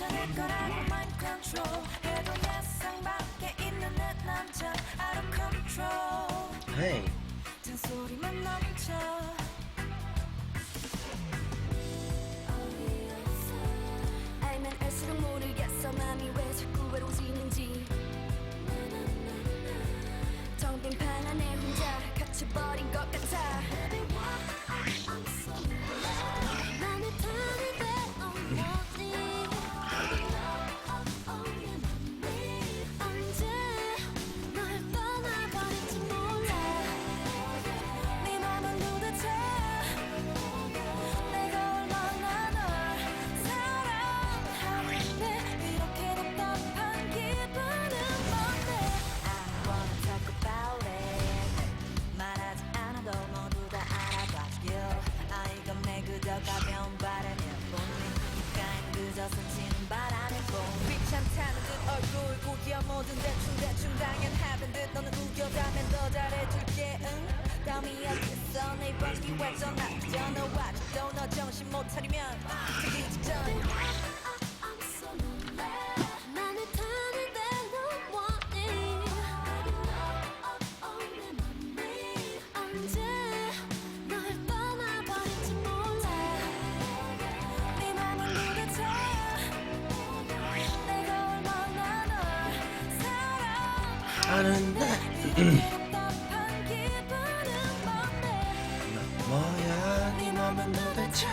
내 거라고 mind control 해도 예상 밖에 있는 내 남자 out of control Hey. 잔소리만 넘쳐 알면 알수록 모르겠어 맘이 왜 자꾸 외로워지는지 텅빈 방 안에 혼자 갇혀버린 것 같아 맘에 타는데 어머니 언제 널 떠나버릴지 몰라 네 맘은 도대체 내가 얼마나 널 사랑하는데 이렇게 답답한 기분은 뭔데 I wanna talk about it 말하지 않아도 모두 다 알아봐줄 아 이건 내 그저 가벼운 바람일 뿐 입가엔 그저 스치는 바람일 뿐 귀찮다는 듯 얼굴 구겨 뭐든 대충 당연하던 듯 너는 우겨가면 더 잘해줄게 응 다음이 어딨어 내 벌기 왜 전화줘 너 아직도 너 정신 못 차리면 되기 직전 맘에 타는데 너 원해 언제 널 떠나버릴지 몰라 네 맘은 도대체 내가 얼마나 널 사랑하는데 이렇게 답답한 기분은 뭔데 뭐야 네 맘은 도대체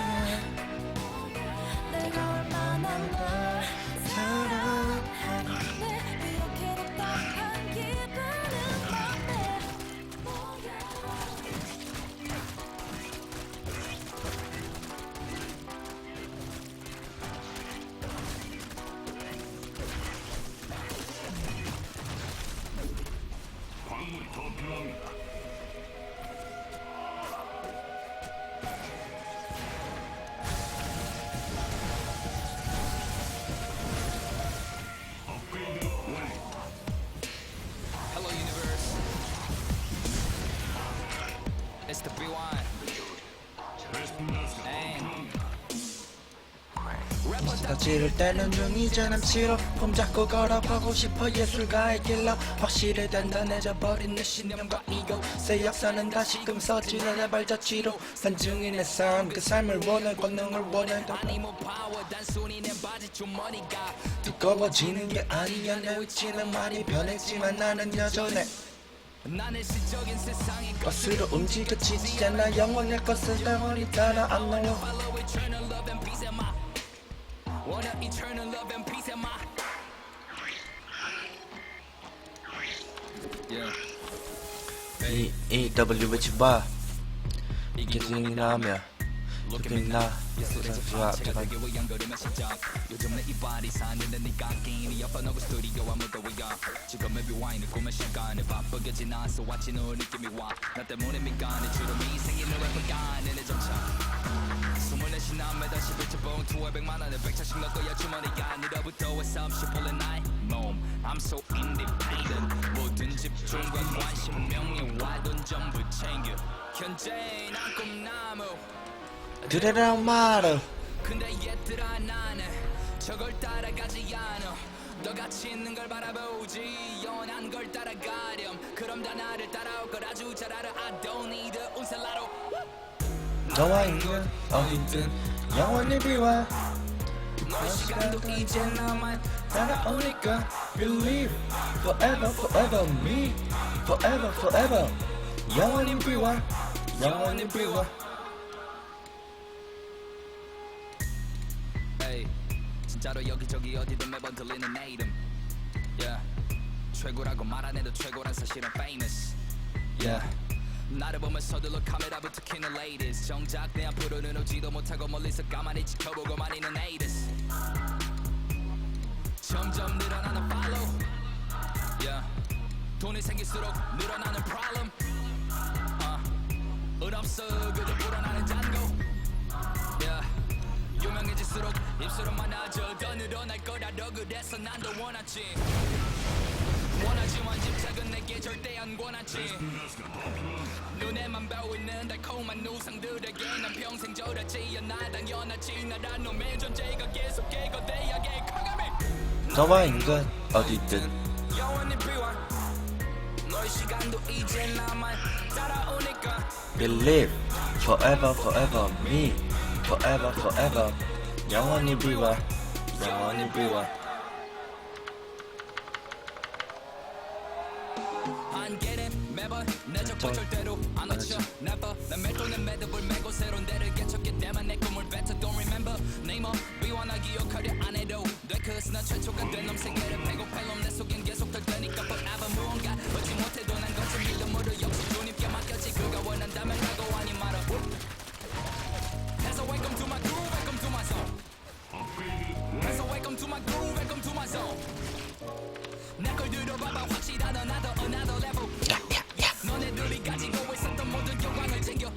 내가 얼마나 널 사랑하는데 이렇게 답답한 기분은 뭔데 광물이 더 필요합니다. 업그레이드 완료. Hello, universe. It's the B1. 베스핀가스가 더 Hey. 필요합니다. 다 찌를 때는 중이자 남치로 폼 잡고 걸어보고 싶어 예술가의 길로 확실히 단단해져 버린 내 신념과 이거 새 역사는 다시금 서지는 내 발자취로 산중인의 삶 그 삶을 원해 권능을 원해도 아니 뭐 파워 단순히 내 바지 주머니가 두꺼워지는 게 아니야 내 위치는 많이 변했지만 나는 여전해 나는 시적인 세상에 것으로 움직여지지 않아 영원할 것을 영원히 따라 안 나요 follow eternal love and peace and my wanna eternal love and peace and my yeah EW 외치봐 이게 진이 나면 느낌이 나 예술에서 제발 세계 외양거리면 시작 요즘 내 이발이 사는데 네가 끼니 엿봐놓고 스튜디오와 무더위야 지금 maybe 와인을 꾸며 시간에 바쁘게 지나서 왔지 너 느낌이 와나 때문에 미간에 주로 미 생일을 웹가는 내 정착 24시 남매다 11초 봉 200만 원에 100차씩 넣을 거야 주머니 안으로부터 해서 없이 풀린 나의 몸 I'm so independent 모든 집중과 관심 명예와 돈 전부 챙겨 현재 난 꿈나무 들으라고 말어 근데 얘들아 나는 저걸 따라가지 않아 너같이 있는 걸 바라보지 연한 걸 따라가렴 그럼 다 나를 따라올 걸 아주 잘 알아 I don't need a 운살라로 너와 있는 어디든 영원히 비와 너의 시간도 이제 나만 따라오니까 Believe forever forever me Forever forever 영원히 비와 영원히 비와 에이 진짜로 여기저기 어디든 매번 들리는 내 이름 yeah. 최고라고 말 안 해도 최고란 사실은 famous yeah. 나를 보면 서둘러 카메라부터 켜는 ladies 정작 내 앞으로는 오지도 못하고 멀리서 가만히 지켜보고만 있는 haters 점점 늘어나는 follow yeah. 돈이 생길수록 늘어나는 problem 은 없어 그저 불어나는 잔고 yeah. 유명해질수록 입술은 많아져 더 늘어날 거라도 그래서 난 더 원하지 원하지만 집착은 내게 절대 안 권하지 베스핀가스가 더 필요합니다. 눈에만 보이는 다 달콤한 우상들에게 난 평생 절하지 않아 당연하지 나란 놈의 존재가 계속 깨거대하게 커가며 너와 인간 어디든 영원히 비워 너의 시간도 이제 나만 따라오니까 Believe forever forever me forever forever 영원히 비와 영원히 비와 안 get it 매번 내 적과 절대로 안 놓쳐 never 난 멜도는 매듭을 메고 새로운 데를 개척해 때만 내 꿈을 뱉어 don't remember 네이머 비워나 기억하려 안 해도 돼 cause 난 최초가 된 놈 세계를 배고플 놈 내 속엔 계속 될 테니까 forever 무언가 얻지 못해도 난 거친 믿음으로 역시 주님께 맡겼지 그가 원한다면 하고 아니 말아 해서 welcome to my groove welcome to my zone 해서 welcome to my groove welcome to my zone 내 걸 들어봐봐 확실하다 나도 another level 너네들이 가지고 있었던 모든 영광을 챙겨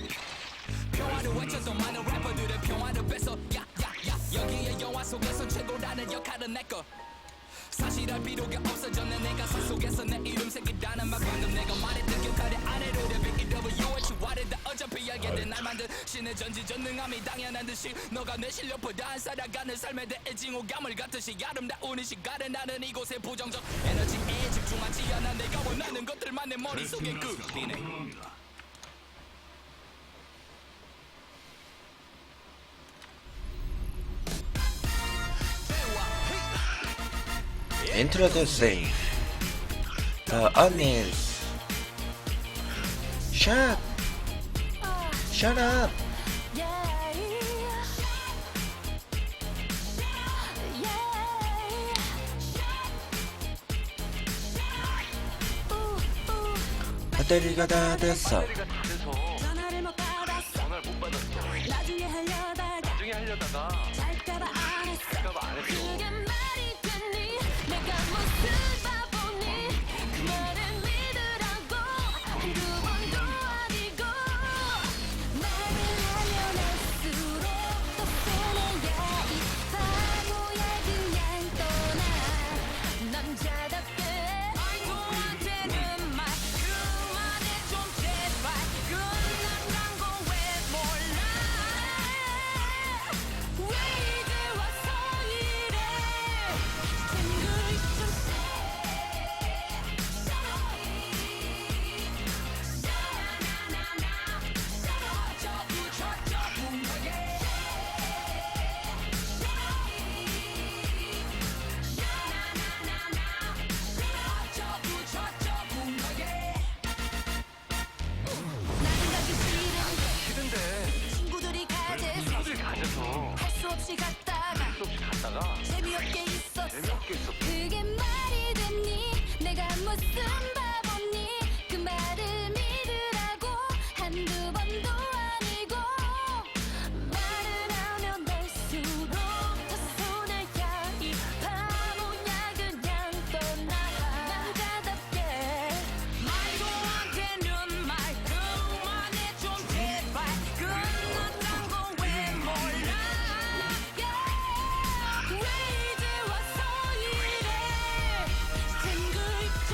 평화를 외쳐서 많은 래퍼들의 평화를 뺏어 야야야 여기에 영화 속에서 최고라는 역할은 내꺼 사실 알 필요가 없어졌네 내 가사 속에서 내 이름 새기다는 말 방금 내가 말했던 기억하려 안 해도 돼 BWH 와르다 어차피 알게 된 날 만든 신의 전지전능함이 당연한 듯이 너가 내 실력보다 안 살아가는 삶에 대해 징후감을 갖듯이 아름다운 이 시간에 나는 이곳에 부정적 에너지에 집중하지 않아 내가 원하는 것들만 내 머릿속에 끄리네 Introducing the audience. Shut up. 배터리가 다 됐어. 전화를 못 받았어 전화를 못 받았어. 나중에 하려다가 나중에 하려다가 잘까봐 안 했어 할까봐 안 했어. 그게 말이 되니 내가 무슨 바보니 그 말을 믿으라고 한두 번도 아니고 말을 하면 할수록 더 손해야 이 바보야 그냥 떠나 남자답게 말도안되는 말 그만해 좀 제발 끝난단 거 왜 몰라 왜 이제 와서 이래 싱글이 좀 나는 가기 싫은 친구들이 가재서 친구들이 가져서 할 수 없이 갔다가 수없이 갔다가 재미없게 있었어 재미없게 있었어. 그게 말이 됐니 내가 무슨 바보니 그 말을 믿으라고 한두 번도 아니고 말을 하면 할수록 더 손해야 이 바보야 그냥 떠나 남자답게 말도 안 되는 말 그만해 좀 제발 끝났단 거 왜 몰라 왜 이제 와서 이래 싱글 좀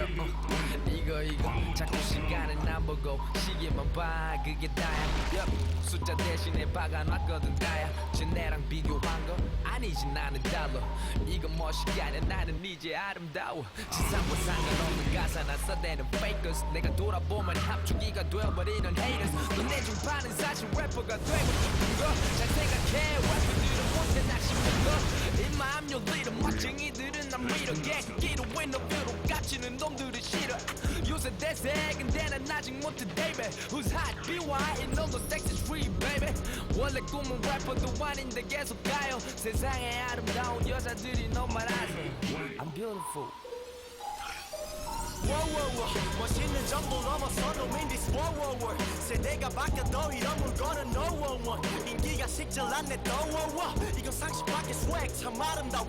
바로 이거 자꾸 시간을 안 보고 시계만 봐 그게 다야 숫자 대신에 박아놨거든 다야 쟤네랑 비교한 거 아니지 나는 달러 이건 멋있게 아냐 나는 이제 아름다워 지상과 상관없는 가사나 써대는 fakers 내가 돌아보면 합주기가 되어버리는 haters 너네 중 반은 사실 래퍼가 되고 싶은 거잘 생각해 래퍼들은 못해 나 싶은 거 In my I'm your leader 멋쟁이들은 난 믿어 개기로 인터뷰로 깝치는 놈들은 싫어 요새 대세 근데 난 아직 못해 baby Who's hot BY 이놈도 sexy street baby 원래 꿈은 래퍼도 아닌데 계속 가요 세상에 아름다운 여자들이 너무 많아서 I'm beautiful 멋있는 정도 넘어서 놈인 this war 세대가 바뀌어도 이런 물건은 no one 인기가 식질 않네 더워 이건 상식 밖의 swag 참 아름다워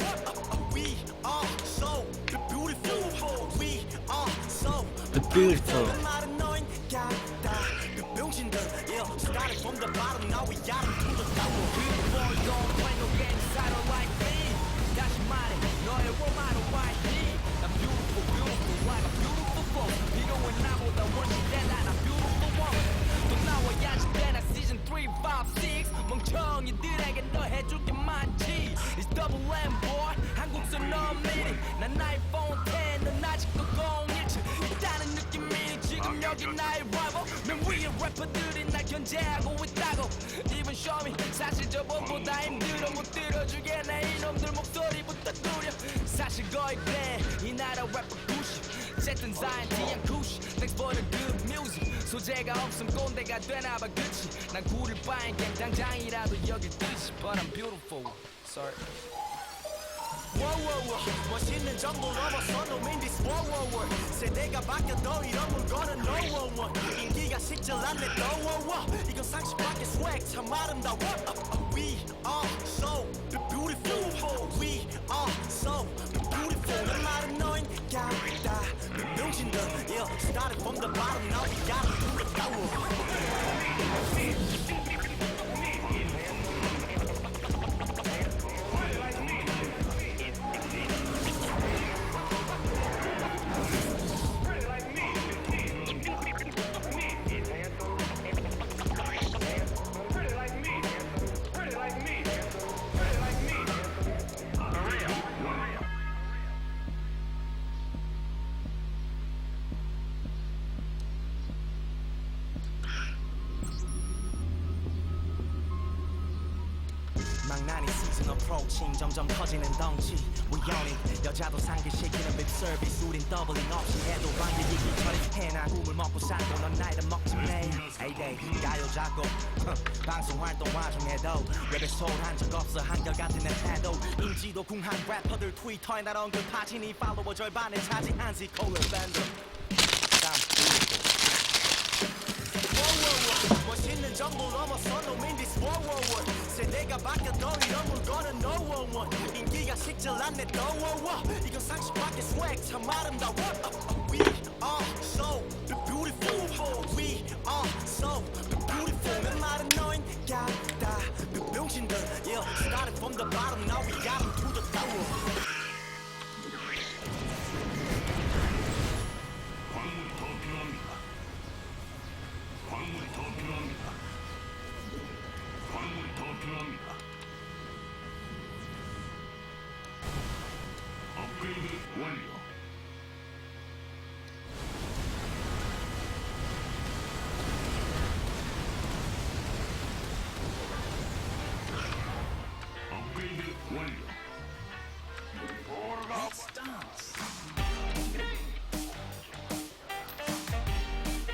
We are so beautiful We are so beautiful. 그 말은 너인 같다 그 병신들 Yeah, started from the bottom now we got it 묻었다고 People boy don't play no games I don't like me 다시 말해 너의 woman why he I'm beautiful beautiful like a beautiful flow 필요해 나보다 훨씬 대단한 beautiful woman 또 나와야지 되나 season 3, 5, 6 멍청이들에게 너 해줄 게 많지 It's double M boy 한국선 너미리 난 아이폰 10 넌 아직도 017 있다는 느낌이 지금 여기 나의 rival 맨 위에 래퍼들이 날 견제하고 있다고 Even show me 사실 저번보다 힘들어 못 들어주겠네 이놈들 목소리부터 두려 사실 거의 그래 이 나라 래퍼 90 어쨌든 사이언티한 쿠시 Thanks for the good music 소재가 없음 꼰대가 되나봐 그치 난 구릴 바엔 그냥 당장이라도 여길 듯이 But I'm beautiful Sorry 멋있는 정도 넘어서 놈인 this war 세대가 바뀌어도 이런 물건은 no one 인기가 식질 않네 더워 이건 상식 밖의 swag 참 아름다워 We are so beautiful We are so beautiful 내 말은 너인 같다 그 병신들 Yeah, started from the bottom now we got it 묻었다고 망나니 season approaching 점점 커지는 덩치 We own it 여자도 상기시키는 lip service 우린 더블링 없이 해도 방귀 얘기 처리해 난 꿈을 먹고 살고 넌 나이를 먹지 매 A-Day 가요 작곡 방송 활동 와중에도 랩에 소홀한 적 없어 한결같은 내 태도 인지도 궁한 래퍼들 트위터에 날 언급하지 니 팔로워 절반을 차지한 지코를 밴드 멋있는 정도 넘어서 놈인 this war 세대가 바뀌어도 이런 물건은 no one 인기가 식질 않네 더워 이건 상식 밖의 swag 참 아름다워 We are so beautiful We are so beautiful 내 말은 너인 같다 그 병신들 Yeah, started from the bottom now we got them to the tower 광물이 더 필요합니다. 광물이 더 필요합니다. 광물이 더 필요합니다. 업그레이드 완료. 업그레이드 완료.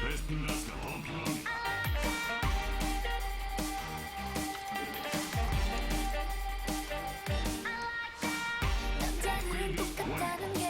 베스킨 가스가 더 필요합니다. 남자는 똑같다는 게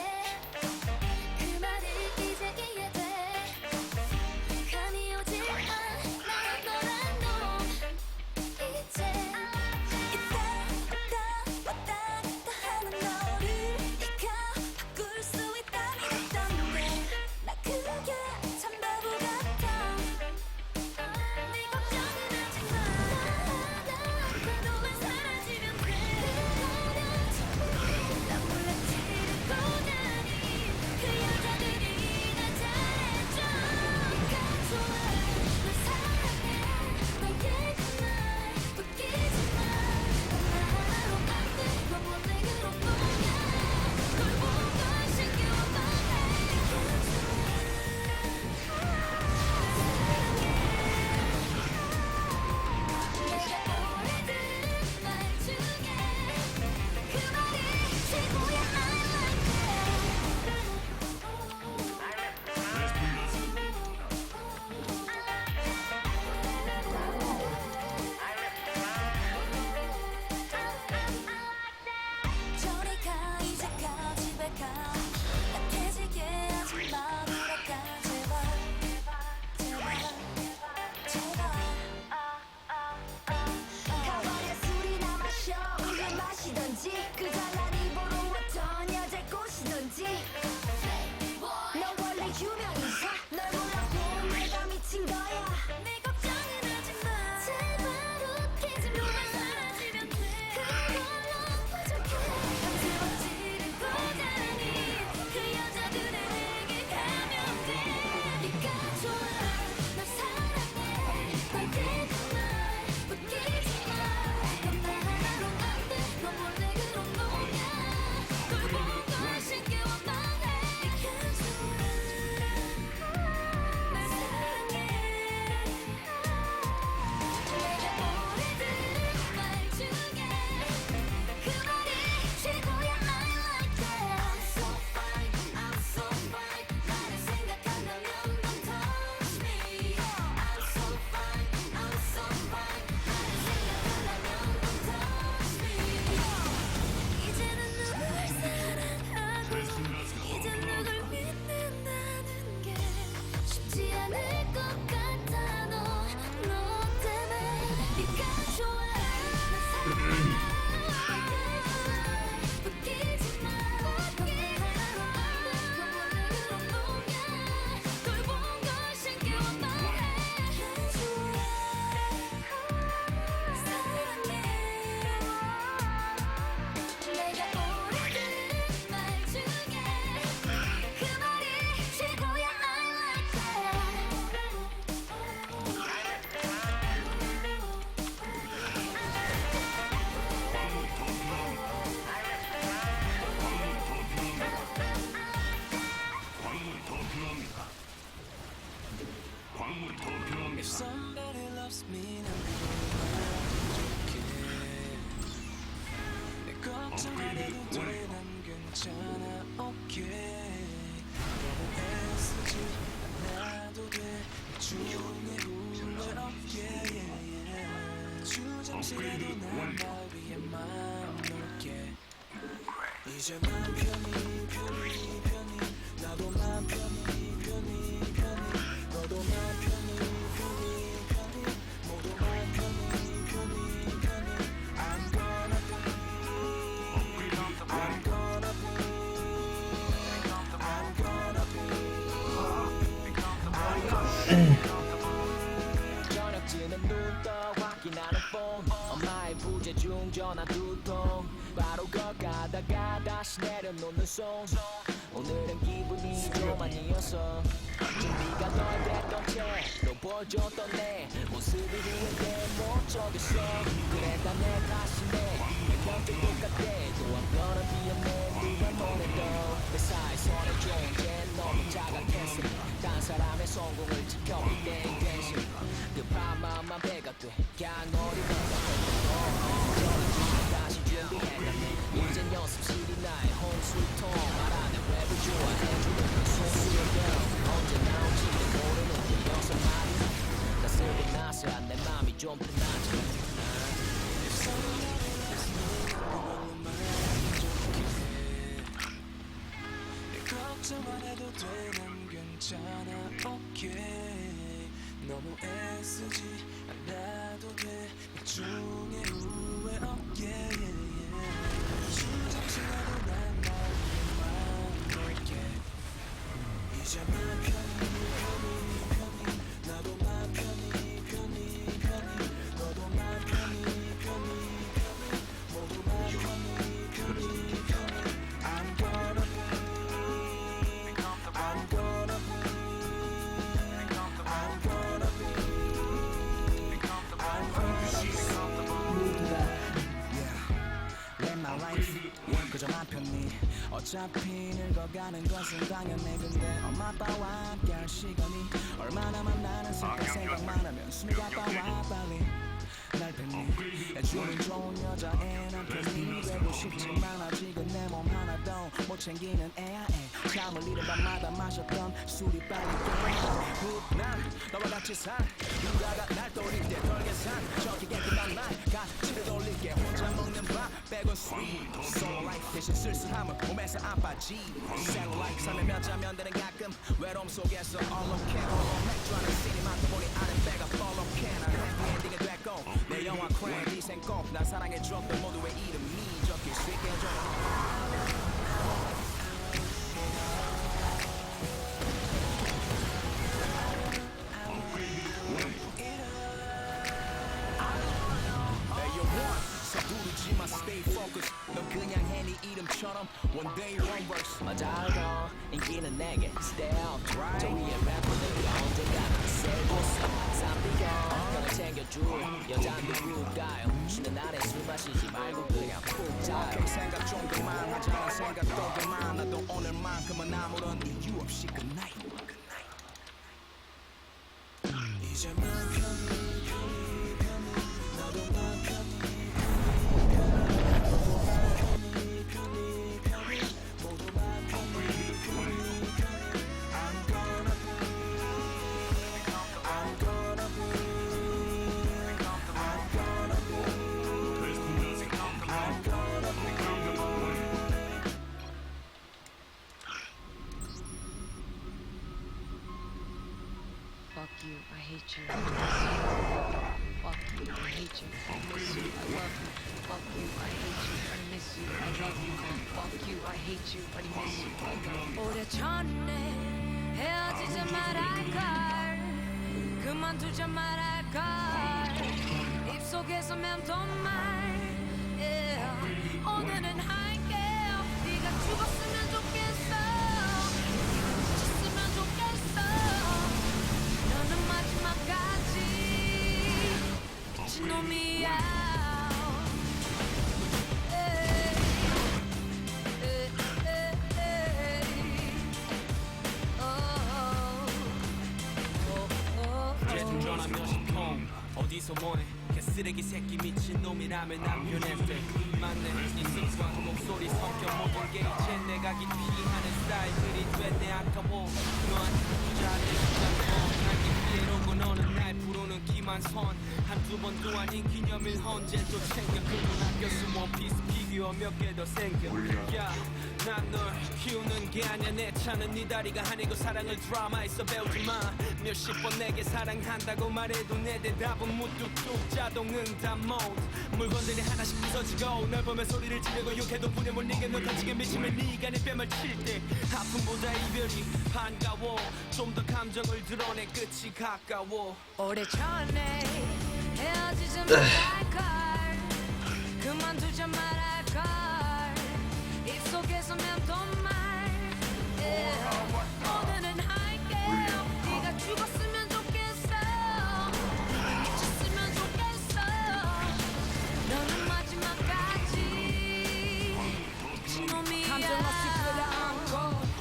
업그레이드 완료. 저녁지는 눈떠 확인하는 폰 엄마의 부재중 전화 두통 바로 걷가다가 다시 내려놓는 손 오늘은 기분이 좀 아니어서 준비가 덜 됐던 채로 보여줬던 내 모습이 후회돼 못 적였어 그랬다 내 탓이네 평생 똑같대 또 한 번은 비었네 누가 보내도 내 사이 손에 좋은 게 너무 자각했어 딴 사람의 성공을 지켜볼 때 대신 급한 마음만 배가 돼 그냥 너를 다시 준비했다네 이젠 연습실이 나의 홈스위트홈 말하는 랩을 좋아해주는 그 소수의 언제 나올지도 모르는 그 여섯 마리 낯설고 나서한 내 맘이 좀 편하지 걱정만 해도 돼 난 괜찮아 오케이 너무 애쓰지 않아도 돼 나중에 후회 없게 잠시라도 난 너에게만 놀게 이제 맘 편히 나도 맘 편히 너도 맘 편히 모두 맘 편히 I'm gonna 그저 맘 편히 어차피 늙어가는 것은 당연해 근데 엄마 아빠와 함께할 시간이 얼마나 만나는 슬픈 생각만 하면 숨이 가빠와 빨리 날 편히 해주는 좋은 여자애 난 편히 되고 싶지만 아직은 내 몸 하나도 못 챙기는 애야 애 잠을 이른 밤마다 마셨던 술이 빨리 깨 난 너와 같이 산 누가가 날 떠올릴 때 덜 계산 저기 깨끗한 날 가치를 돌릴게 혼자 먹는 밥 빼곤 sweet solo life 대신 쓸쓸함은 몸에서 안 빠지 Sad life 삶에 몇 자면들은 가끔 외로움 속에서 all okay 홀로 맥주 하는 시리만 보니 아는 배가 fall okay 난 해피 엔딩이 됐고 내 영화 크레인 네 생곡 난 사랑해줬던 모두의 이름이 적힐 수 있게 해줘 서두르지마 stay focused 넌 그냥 해 네 이름처럼 one day one verse 맞아 알고 인기는 내게 stay up 저 위에 래퍼들이 언젠가는 세고서 쌈비가 너를 챙겨줄 여잔 누굴까요 쉬는 날에 술 마시지 말고 그냥 푹 자요 오케이 생각 좀 그만하자는 생각도 그만 나도 오늘만큼은 아무런 이유 없이 good night 이제 맘 편히 나도 맘 편히 Fuck you, I hate you. Fuck you, I hate you. I miss you, I love you. Fuck you, I hate you. I miss you, I love you. Fuck you, I hate you. I miss you, I love you. 오래전에 헤어지자 말할걸 그만두자 말할걸 입속에서 맴돈 말 yeah. 오늘은 할게 네가 죽었으면 좋겠어 네가 지쳤으면 좋겠어 너는 마지막까지 미친놈이야 어디서 뭐해 개쓰레기 새끼 미친놈이라면 난 변했대 맞네 이 습관 목소리 성격 모든 게 이제 내가 기피하는 스타일들이 됐네 아까워 너한테 투자하는 시간 난 기피해놓고 너는 날 부르는 기만선 한두 번도 아닌 기념일 언제 또 챙겨 그돈 아껴 숨어 원피스 피규어 몇 개 더 생겨 야난 널 키우는 게 아니야 내 차는 네 다리가 아니고 사랑을 드라마에서 배우지 마 몇십 번 내게 사랑한다고 말해도 내 대답은 무뚝뚝 자동응답 모드 물건들이 하나씩 부서지고 널 보며 소리를 지르고 욕해도 분에 못 이겨 널 던지게 미치면 네가 내 뺨을 칠 때 아픔보다 이별이 반가워 좀 더 감정을 드러내 끝이 가까워 오래전에 헤어지지 말걸 그만두자 말할걸 입속에서 맴돈 말 오늘은 할게 네가 죽었으면 좋겠어 네가 미쳤으면 좋겠어 너는 마지막까지 미친놈이야 감정 없이 끌어안고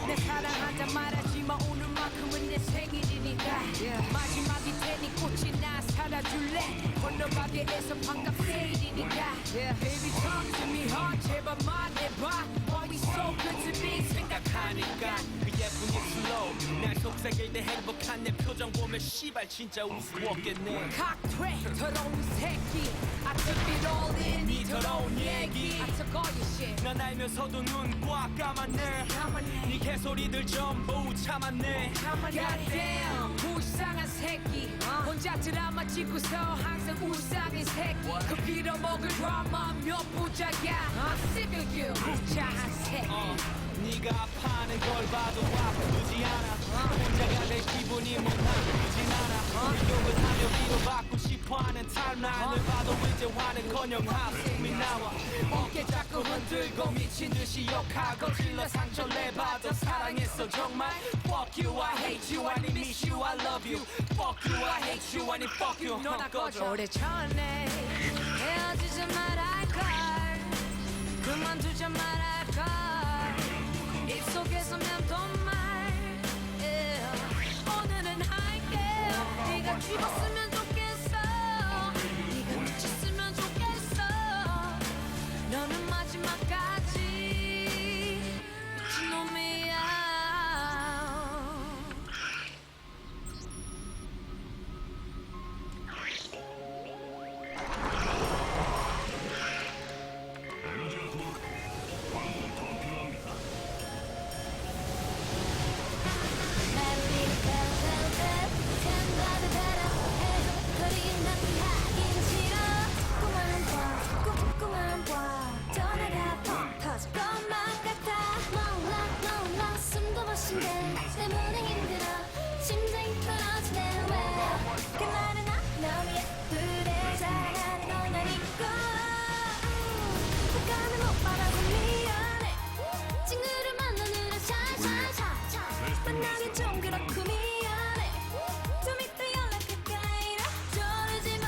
내 사랑한다 말하지마 오늘만큼은 내 생일이니까 마지막이 테니 꽃이 나 살아줄래 건너가게에서 반갑 세일이니까 Baby talk to me hard 제발 말해봐 Why we so good to be 생각하니까 그 예쁜 입술로 날 속삭일 때 행복한 내 표정 보면 씨발 진짜 우스웠겠네 각퇴 더러운 새끼 I took it all in 네 더러운 얘기 I took all your shit 난 알면서도 눈 꽉 감았네 네 개소리들 전부 참았네 Goddamn 불쌍한 새끼 혼자 드라마 찍고서 항상 울상인 새끼 그 빌어먹을 드라마 몇 부작이야 I'm sick of you 불쌍한 새끼 네가 아파하는 걸 봐도 아프지 않아 혼자가 될 기분이 뭐 나쁘진 않아 욕을 하며 위로받고 싶어하는 탈란을 봐도 이제 화는커녕 한숨이 나와 어깨 자꾸 흔들고 미친 듯이 욕하고 찔러 상처 내봐도 사랑했어 정말 Fuck you I hate you I miss you I love you Fuck you I hate you I fuck you 너나 꺼져 오래전에 헤어지지 말할걸 그만두자 말할걸 입속에서 맴돈 말 오늘은 할게 네가 죽었으면 좋겠어 네가 미쳤으면 좋겠어 너는 마지막까지 미친놈이야 때문에 힘들어 심장이 떨어지네 왜그 말은 너 예쁘대 사랑하는 너만 있고 잠깐은 못 받아서 미안해 친구를 만나느라 샤샤샤 만나긴 좀 그렇고 미안해 좀 이따 연락할까 저러지마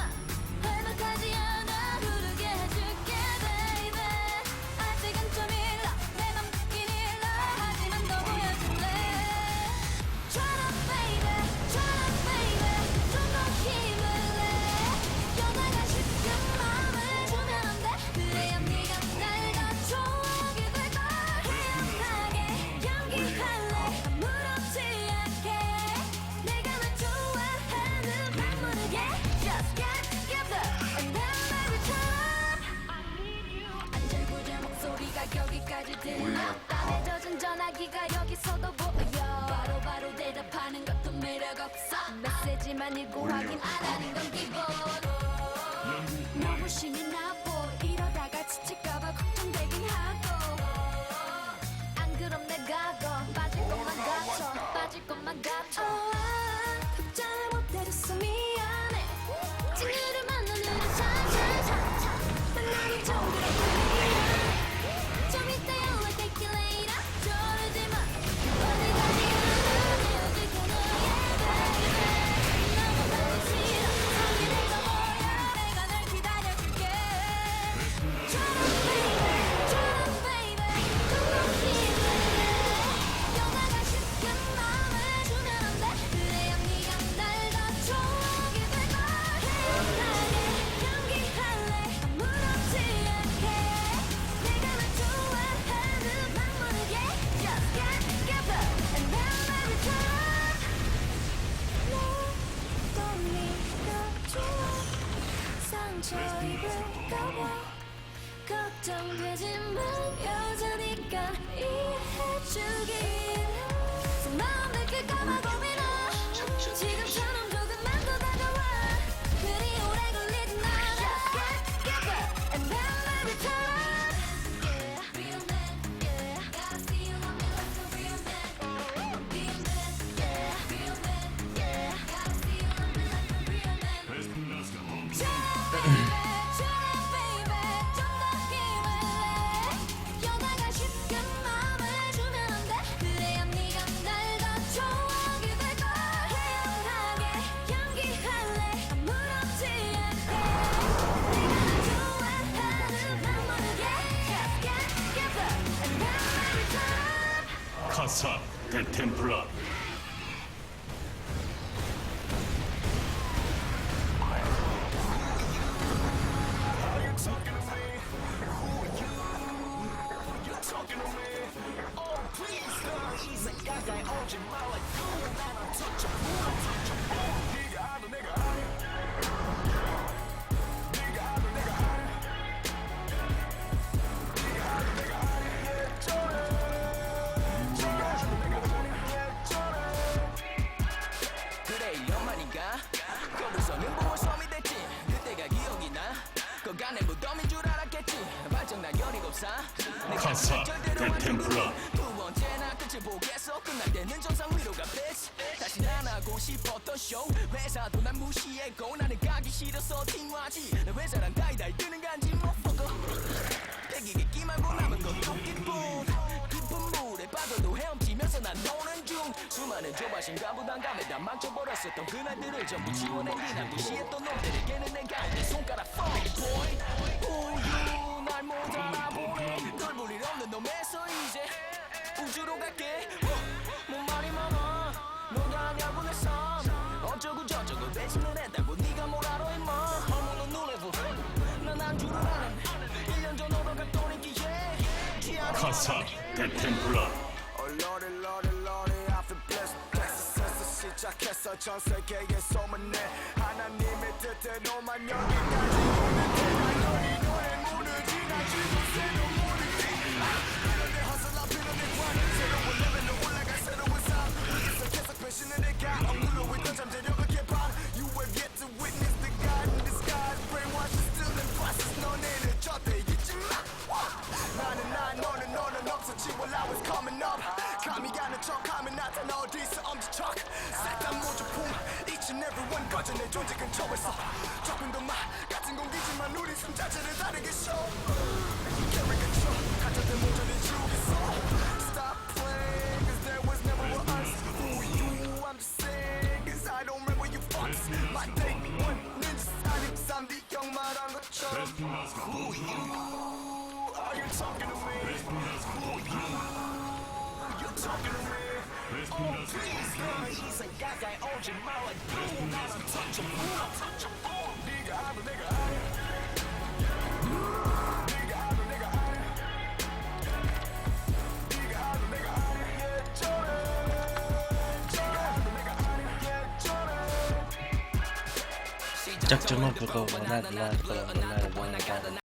할만하지 않아 부르게 해줄게 baby 아직은 좀 일러 내 맘 듣긴 일러 하지만 더 보여줄래 Try to baby 좀 더 힘을 내 연애가 쉽게 마음을 주면 안 돼 그래야 네가 날 더 좋아하게 될걸 희한하게 연기할래 아무렇지 않게 내가 널 좋아하는 말 모르게 Just get together and then baby turn up I need you 안절부절 목소리가 여기까지 들려 땀에 젖은 전화기가 여기서도 보여 바로바로 대답하는 것도 매력없어 메시지만 읽고 확인 안 하는 건 기본 너무 신이 나보 이러다가 지칠까봐 걱정되긴 하고 안 그럼 내가 더 빠질 것만 같아 답장을 못해줬어 미안해 친구를 만나느라 샤샤샤 만나긴 좀 그렇고 미안해 좀 이따 연락할게 later 저러지마 어디까지 헤어질 거야 너무 빨리 싫어 성이 내가 보여 내가 널 기다려줄게 걱정되지만 여자니까 이해해주길 마음 느낄까봐 고민아 지금처럼 조금만 더 다가와 그리 오래 걸리진 않아 Get up and then let me turn Real man, yeah Gotta see you love me like a real man Real man, yeah Real man, yeah Gotta see you love me like a real man 여자가 쉽게 마음을 주면 안 돼 그래야 네가 날 더 좋아하게 될걸 태연하게 연기할래 아무렇지 않게 네가 좋아하는 맘 모르게 Get up and then let me turn 카사 대템플라 그래 연말인가 거기서는 보고 섬이 됐지 그때가 기억이 나 거간의 무덤인 줄 알았겠지 발정난 17살 카사 대템플라 두 번째나 끝을 보겠어 끝날 때는 정상 위로가 베스트 다시 안 하고 싶었던 쇼 회사도 난 무시했고 나는 가기 싫어서 팅화지 내 회사랑 다이다이 뜨는 간지 못 보고 패기겠기 말고 남은 건 토끼뿐 깊은 물에 빠져도 헤엄치면서 난 노는 중 수많은 조바심과 부담감에 다 망쳐버렸었던 그날들을 전부 지워낸뒤 난 무시했던 놈들에게는 내 가운데 손가락 Funny boy 우유 날 못 알아보네 널 볼 일 없는 놈에서 이제 우주로 갈게 뭔 말이 많아 너가 아냐고 내 삶 어쩌고 저쩌고 대신을 했다고 네가 뭘 알아 임마 어머는 눈에 보난 안주를 하는 1년 전으로 갔던 인기에 카사 대템플라 시작했어 전 세계에 소문내 하나님의 뜻대로만 여기까지 오는 너의 눈을 지나치고 새로 모르지 필요해 hustle 필요해 관계 새로운 레벨로 올라갈 새로운 삶 여기서 계속 배신을 해가 억눌러 있던 잠재력을 개발 You have yet to witness the God in disguise Brainwash is still in process 너네는 저대 있지마 나는 너는 없었지 while I was coming up 감이 가는 척하면 나타나 어디서 엄지척 싹다 모조품 Each and every one 거저 내 존재 근처에서 조금 더 같은 공기지만 우리 삶 자체를 다르게 show Carry control 가짜들 모조리 지우겠어 Stop playing cause there was never a us Who you I'm just saying cause I don't remember you fucks My day one ninja 아님 3D 형 말한 것처럼 Who you are you talking to me Who you talking to me Oh please 이 생각에 오지 말라 You 나는 touchable 네가 알아 내가 알아 네가 알아 내가 알아 네가 알아 내가 알아 Yeah 저래 네가 알아 내가 알아 Yeah 저래 짝짝만 보고 원하는 날